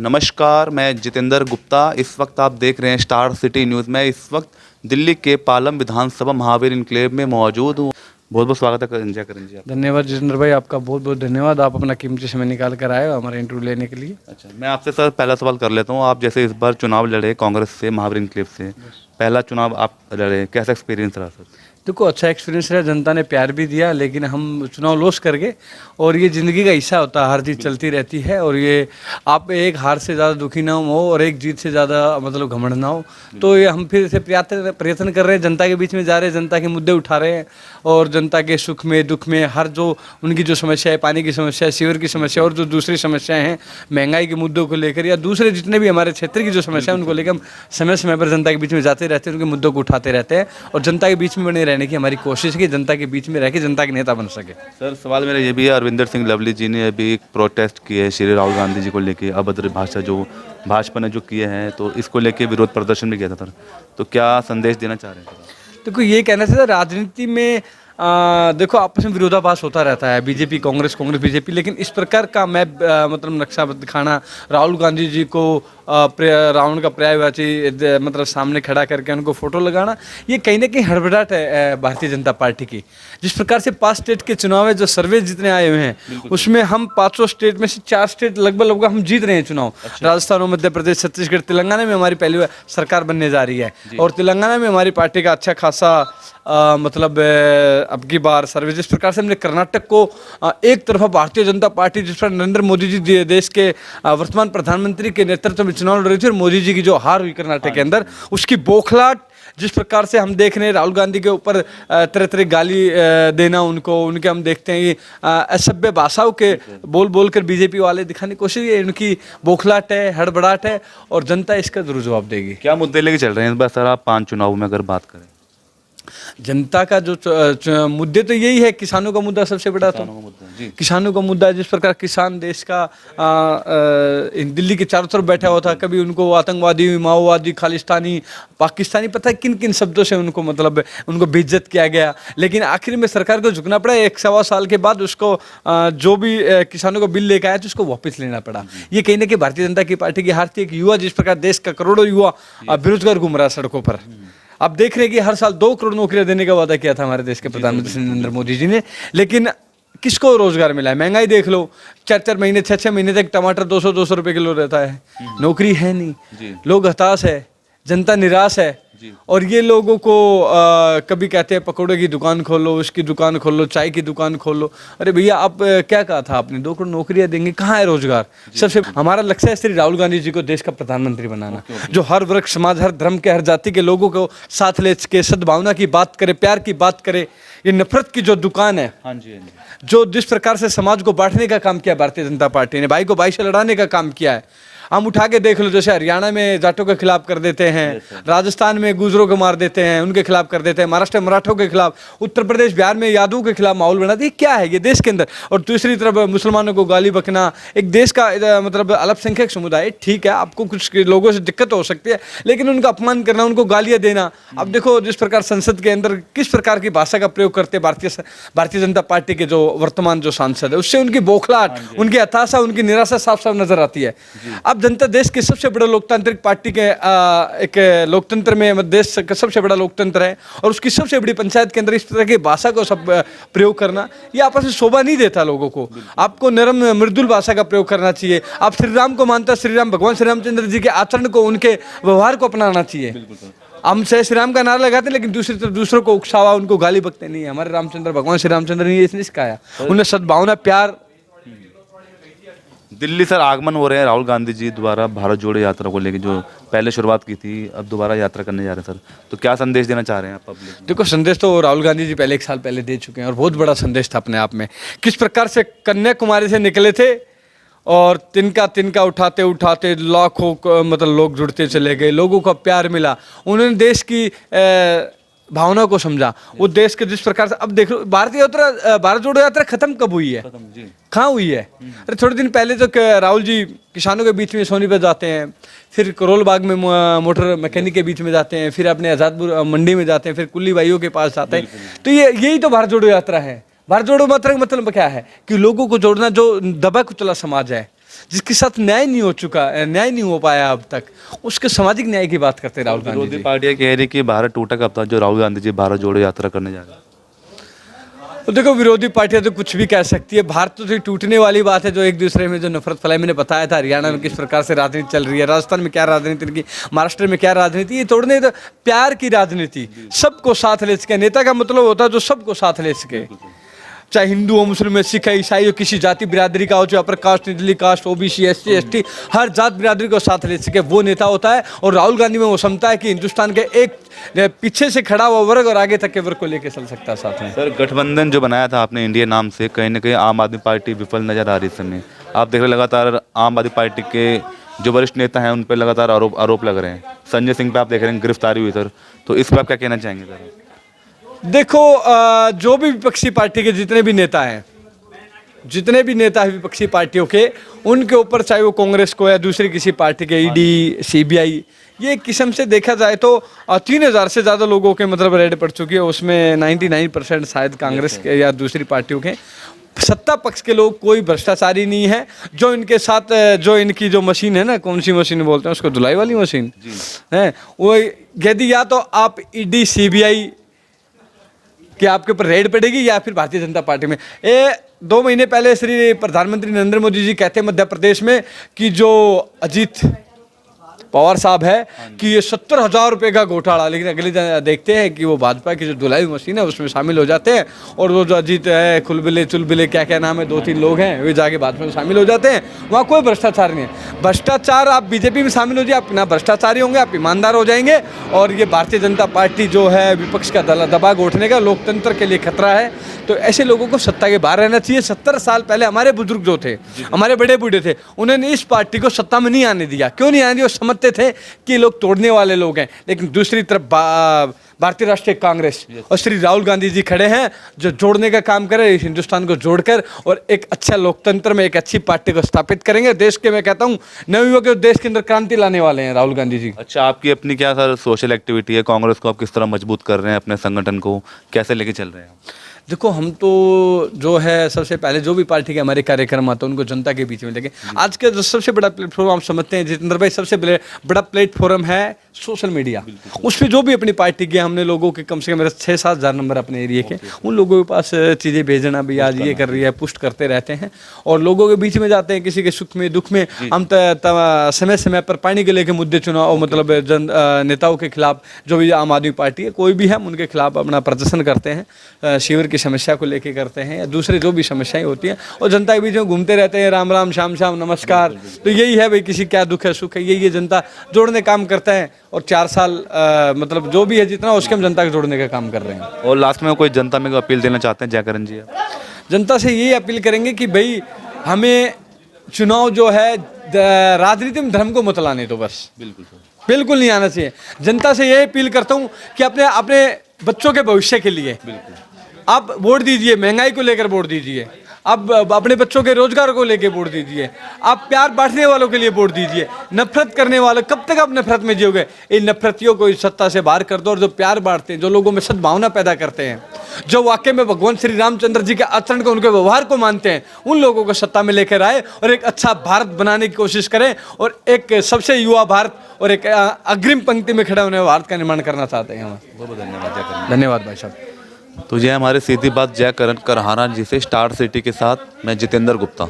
नमस्कार, मैं जितेंद्र गुप्ता। इस वक्त आप देख रहे हैं स्टार सिटी न्यूज़। मैं इस वक्त दिल्ली के पालम विधानसभा महावीर इनक्लेव में मौजूद हूँ। बहुत बहुत स्वागत है करण जी। धन्यवाद जितेंद्र भाई, आपका बहुत बहुत धन्यवाद। आप अपना कीमती समय निकाल कर आए हो हमारा इंटरव्यू लेने के लिए। अच्छा, मैं आपसे सर पहला सवाल कर लेता हूँ। आप जैसे इस बार चुनाव लड़े कांग्रेस से, महावीर इनक्लेव से, पहला चुनाव आप लड़े, कैसा एक्सपीरियंस रहा सर? देखो, अच्छा एक्सपीरियंस रहा, जनता ने प्यार भी दिया, लेकिन हम चुनाव लॉस कर गए। और ये ज़िंदगी का हिस्सा होता है, हर चीज़ चलती रहती है। और ये आप एक हार से ज़्यादा दुखी ना हो और एक जीत से ज़्यादा मतलब घमंड ना हो। तो ये हम फिर से प्रयत्न कर रहे हैं, जनता के बीच में जा रहे हैं, जनता के मुद्दे उठा रहे हैं और जनता के सुख में दुख में हर जो उनकी जो समस्या है, पानी की समस्या है, सीवर की समस्या और जो दूसरी समस्याएं हैं, महंगाई के मुद्दों को लेकर या दूसरे जितने भी हमारे क्षेत्र की जो समस्या है उनको लेकर हम समय समय पर जनता के बीच में जाते रहते हैं, उनके मुद्दों को उठाते रहते हैं और जनता के बीच में बने रहने की हमारी कोशिश है कि जनता के बीच में रह के जनता के नेता बन सके। सर सवाल मेरा ये भी है, अरविंदर सिंह लवली जी ने अभी एक प्रोटेस्ट किए है श्री राहुल गांधी जी को लेके, अभद्र भाषा जो भाजपा ने जो किए हैं, तो इसको लेके विरोध प्रदर्शन भी किया था सर। तो क्या संदेश देना चाह रहे हैं सर? देखो, ये कहना चाहिए राजनीति में देखो आपस में विरोधाभास होता रहता है, बीजेपी कांग्रेस, कांग्रेस बीजेपी, लेकिन इस प्रकार का मैं मतलब नक्शा दिखाना, राहुल गांधी जी को रावण का पर्यायवाची मतलब सामने खड़ा करके उनको फोटो लगाना, ये कहीं ना कहीं हड़बड़ाहट है भारतीय जनता पार्टी की। जिस प्रकार से 5 स्टेट के चुनाव है, जो सर्वे जितने आए हुए हैं उसमें हम 500 स्टेट में से 4 स्टेट लगभग हम जीत रहे हैं चुनाव। राजस्थान और मध्य प्रदेश, छत्तीसगढ़, तेलंगाना में हमारी पहली बार सरकार बनने जा रही है और तेलंगाना में हमारी पार्टी का अच्छा खासा मतलब अब की बार सर्वे। जिस प्रकार से हमने कर्नाटक को एक तरफा भारतीय जनता पार्टी, जिस पर नरेंद्र मोदी जी देश के वर्तमान प्रधानमंत्री के नेतृत्व में चुनाव लड़ रही थी और मोदी जी की जो हार हुई कर्नाटक के अंदर, उसकी बौखलाहट जिस प्रकार से हम देख रहे हैं, राहुल गांधी के ऊपर तरह तरह गाली देना, उनके हम देखते हैं कि असभ्य भाषाओं के बोल कर बीजेपी वाले दिखाने की कोशिश है। उनकी बौखलाहट है, हड़बड़ाहट है और जनता इसका जरूर जवाब देगी। क्या मुद्दे लेके चल रहे हैं इस बार सर आप 5 चुनाव में अगर बात करें? जनता का जो मुद्दे तो यही है, किसानों का मुद्दा सबसे बड़ा। तो किसानों का मुद्दा, जिस प्रकार किसान देश का दिल्ली के चारों तरफ बैठा हुआ था, कभी उनको आतंकवादी, माओवादी, खालिस्तानी, पाकिस्तानी, पता है किन किन शब्दों से उनको मतलब उनको बेइज्जत किया गया, लेकिन आखिर में सरकार को झुकना पड़ा। 1 साल के बाद उसको जो भी किसानों को बिल लेकर आया तो उसको वापस लेना पड़ा। ये कहीं ना कहीं भारतीय जनता पार्टी की हार थी। एक युवा, जिस प्रकार देश का करोड़ों युवा बेरोजगार घूम रहा है सड़कों पर। अब देख रहे हैं कि हर साल 2 करोड़ नौकरियां देने का वादा किया था हमारे देश के प्रधानमंत्री नरेंद्र मोदी जी ने, लेकिन किसको रोजगार मिला है? महंगाई देख लो, 4-4 महीने, 6-6 महीने तक टमाटर 200 रुपए किलो रहता है, नौकरी है नहीं, लोग हताश है, जनता निराश है। और ये लोगों को कभी कहते हैं पकौड़े की दुकान खोलो, उसकी दुकान खोलो, चाय की दुकान खोलो। अरे भैया, आप क्या कहा था आपने? 2 करोड़ नौकरियां देंगे, कहाँ है रोजगार? सबसे हमारा लक्ष्य है श्री राहुल गांधी जी को देश का प्रधानमंत्री बनाना, जो हर वर्ग, समाज, हर धर्म के, हर जाति के लोगों को साथ ले के सद्भावना की बात करे, प्यार की बात करे। ये नफरत की जो दुकान है, जो जिस प्रकार से समाज को बांटने का काम किया भारतीय जनता पार्टी ने, भाई को भाई से लड़ाने का काम किया है। हम उठा के देख लो, जैसे हरियाणा में जाटों के खिलाफ कर देते हैं, राजस्थान में गुजरों को मार देते हैं, उनके खिलाफ कर देते हैं, महाराष्ट्र में मराठों के खिलाफ, उत्तर प्रदेश बिहार में यादवों के खिलाफ माहौल बना दिया। क्या है ये देश के अंदर? और दूसरी तरफ मुसलमानों को गाली बकना। एक देश का मतलब अल्पसंख्यक समुदाय, ठीक है, आपको कुछ लोगों से दिक्कत हो सकती है, लेकिन उनका अपमान करना, उनको गालियां देना। अब देखो जिस प्रकार संसद के अंदर किस प्रकार की भाषा का प्रयोग करते हैं भारतीय जनता पार्टी के जो वर्तमान जो सांसद है, उससे उनकी बौखलाहट, उनकी हताशा, उनकी निराशा साफ साफ नजर आती है। अब जनता देश के सबसे बड़े लोकतांत्रिक पार्टी के एक लोकतंत्र में, देश का सबसे बड़ा लोकतंत्र है और उसकी सबसे बड़ी पंचायत के अंदर इस तरह की भाषा को सब प्रयोग करना, ये आपस में शोभा नहीं देता लोगों को। आपको नरम मृदुल भाषा का प्रयोग करना चाहिए। आप श्री राम को मानता, श्री राम भगवान श्री रामचंद्र जी के आचरण को, उनके व्यवहार को अपनाना चाहिए। हम से श्री राम का नारा लगाते हैं, लेकिन दूसरी तरफ दूसरों को उकसावा, उनको गाली बकते नहीं है। हमारे रामचंद्र, भगवान श्री रामचंद्र ने इसने सिखाया, उन्हें सद्भावना, प्यार। दिल्ली सर आगमन हो रहे हैं राहुल गांधी जी द्वारा भारत जोड़ो यात्रा को लेकर, जो पहले शुरुआत की थी, अब दोबारा यात्रा करने जा रहे हैं सर। तो क्या संदेश देना चाह रहे हैं आप पब्लिक? देखो, संदेश तो राहुल गांधी जी पहले 1 साल पहले दे चुके हैं और बहुत बड़ा संदेश था अपने आप में। किस प्रकार से कन्याकुमारी से निकले थे और तिनका तिनका उठाते उठाते लाखों मतलब लोग जुड़ते चले गए, लोगों का प्यार मिला, उन्होंने देश की भावना को समझा। वो देश के जिस प्रकार से, अब देखो भारत जोड़ो यात्रा खत्म कब हुई है? कहाँ हुई है? अरे थोड़े दिन पहले तो राहुल जी किसानों के बीच में सोनीपत जाते हैं, फिर करोल बाग में मोटर मैकेनिक के बीच में जाते हैं, फिर अपने आज़ादपुर मंडी में जाते हैं, फिर कुल्ली भाइयों के पास जाते हैं। तो यही तो भारत जोड़ो यात्रा है। भारत जोड़ो यात्रा का मतलब क्या है? कि लोगों को जोड़ना, जो दबा कुचला समाज है, जिसके साथ न्याय नहीं हो चुका, न्याय नहीं हो पाया अब तक, उसके सामाजिक न्याय की बात करते हैं राहुल गांधी विरोधी जी। पार्टियां कह रही कि भारत टूटा कब था जो राहुल गांधी जी भारत जोड़ो यात्रा करने जा रहे हैं। तो देखो, विरोधी पार्टियां तो कुछ भी कह सकती है, भारत तो टूटने वाली बात है, जो एक दूसरे में जो नफरत फैलाई। मैंने बताया था हरियाणा में किस प्रकार से राजनीति चल रही है, राजस्थान में क्या राजनीति की, महाराष्ट्र में क्या राजनीति, ये तोड़ने तो प्यार की राजनीति, सबको साथ ले सके। नेता का मतलब होता है जो सबको साथ ले सके, चाहे हिंदू हो, मुस्लिम हो, सिख है, ईसाई हो, किसी जाति बिरादरी का हो, चाहे अपर कास्ट, निचली कास्ट, ओबीसी, एससी, एसटी, हर जात बिरादरी को साथ ले सके, वो नेता होता है। और राहुल गांधी में वो क्षमता है कि हिंदुस्तान के एक पीछे से खड़ा हुआ वर्ग और आगे तक के वर्ग को लेकर चल सकता है साथ में। सर, गठबंधन जो बनाया था आपने इंडिया नाम से, कहीं ना कहीं आम आदमी पार्टी विफल नजर आ रही है इस समय। आप देख रहे लगातार आम आदमी पार्टी के जो वरिष्ठ नेता हैं उन पर लगातार आरोप लग रहे हैं। संजय सिंह पे आप देख रहे हैं गिरफ्तारी हुई सर, तो इस पर आप क्या कहना चाहेंगे सर? देखो, जो भी विपक्षी पार्टी के जितने भी नेता हैं, जितने भी नेता हैं विपक्षी पार्टियों के, उनके ऊपर चाहे वो कांग्रेस को या दूसरी किसी पार्टी के, ईडी, सीबीआई, ये एक किस्म से देखा जाए तो 3000 से ज़्यादा लोगों के मतलब रेड पड़ चुकी है, उसमें 99% शायद कांग्रेस के या दूसरी पार्टियों के। सत्ता पक्ष के लोग कोई भ्रष्टाचारी नहीं है। जो इनके साथ जो इनकी जो मशीन है ना, कौन सी मशीन बोलते हैं उसको, धुलाई वाली मशीन है वो, यदि या तो आप ईडी सीबीआई कि आपके ऊपर रेड पड़ेगी या फिर भारतीय जनता पार्टी में। 2 महीने पहले श्री प्रधानमंत्री नरेंद्र मोदी जी कहते हैं मध्य प्रदेश में कि जो अजीत पवार साहब है कि ये 70,000 रुपये का घोटाला, लेकिन अगले देखते हैं कि वो भाजपा की जो धुलाई मशीन है उसमें शामिल हो जाते हैं, और वो जो अजीत है, खुलबिले चुलबिले क्या क्या नाम है, 2-3 लोग हैं, वे जाके भाजपा में शामिल हो जाते हैं। वहाँ कोई भ्रष्टाचार नहीं है। भ्रष्टाचार, आप बीजेपी में शामिल हो जाए, आप ना भ्रष्टाचारी होंगे, आप ईमानदार हो जाएंगे। और ये भारतीय जनता पार्टी जो है विपक्ष का दबाव उठने का, लोकतंत्र के लिए खतरा है। तो ऐसे लोगों को सत्ता के बाहर रहना चाहिए। 70 साल पहले हमारे बुजुर्ग जो थे, हमारे बड़े बूढ़े थे, उन्होंने इस पार्टी को सत्ता में नहीं आने दिया। क्यों नहीं आने दिया? वो समझते थे कि लोग तोड़ने वाले लोग हैं। लेकिन दूसरी तरफ भारतीय राष्ट्रीय कांग्रेस और श्री राहुल गांधी जी खड़े हैं जो जोड़ने का काम करें, इस हिंदुस्तान को जोड़कर और एक अच्छा लोकतंत्र में एक अच्छी पार्टी को स्थापित करेंगे। देश के, मैं कहता हूँ, नवयुवक देश के अंदर क्रांति लाने वाले हैं राहुल गांधी जी। अच्छा, आपकी अपनी क्या सर सोशल एक्टिविटी है? कांग्रेस को आप किस तरह मजबूत कर रहे हैं? अपने संगठन को कैसे लेके चल रहे हैं? देखो, हम तो जो है सबसे पहले जो भी पार्टी के हमारे कार्यक्रम आते हैं उनको जनता के बीच में लेके, आज का जो सबसे बड़ा प्लेटफॉर्म आप समझते हैं जितेंद्र भाई, सबसे बड़ा प्लेटफॉर्म है सोशल मीडिया। उसमें जो भी अपनी पार्टी के, हमने लोगों के कम से कम मेरे 6-7 हज़ार नंबर अपने एरिया के, उन लोगों के पास चीज़ें भेजना भी, आज ये कर रही है, पुष्ट करते रहते हैं और लोगों के बीच में जाते हैं। किसी के सुख में दुख में हम समय समय पर पानी के लेके मुद्दे चुनाव, मतलब नेताओं के खिलाफ, जो भी आम आदमी पार्टी है कोई भी है, हम उनके खिलाफ अपना प्रदर्शन करते हैं, शिविर की समस्या को लेके करते हैं, या दूसरे जो भी समस्याएं होती हैं, और जनता के बीच में घूमते रहते हैं, राम राम श्याम श्याम नमस्कार। तो यही है भाई, किसी क्या दुख है सुख है, यही जनता जोड़ने काम करता है। और 4 साल मतलब जो भी है जितना, उसके हम जनता को जोड़ने का काम कर रहे हैं। और लास्ट में कोई जनता में अपील देना चाहते हैं जयकरण जी? जनता से यही अपील करेंगे कि भाई हमें चुनाव जो है, राजनीति में धर्म को मत लाने दो बस, बिल्कुल नहीं आना चाहिए। जनता से यही अपील करता हूँ कि अपने बच्चों के भविष्य के लिए आप वोट दीजिए, महंगाई को लेकर वोट दीजिए, आप अपने बच्चों के रोजगार को लेकर वोट दीजिए, आप प्यार बांटने वालों के लिए वोट दीजिए। नफरत करने वाले, कब तक आप नफरत में जियोगे? इन नफरतियों को इस सत्ता से बाहर कर दो, और जो प्यार बांटते हैं, जो लोगों में सद्भावना पैदा करते हैं, जो वाकई में भगवान श्री रामचंद्र जी के आचरण को, उनके व्यवहार को मानते हैं, उन लोगों को सत्ता में लेकर आए और एक अच्छा भारत बनाने की कोशिश करें, और एक सबसे युवा भारत और एक अग्रिम पंक्ति में खड़े होने भारत का निर्माण करना चाहते हैं हम। बहुत बहुत धन्यवाद जयकरण। धन्यवाद भाई साहब। तो ये हमारे सीधी बात जयकरण करहाना जी से, स्टार सिटी के साथ मैं जितेंद्र गुप्ता।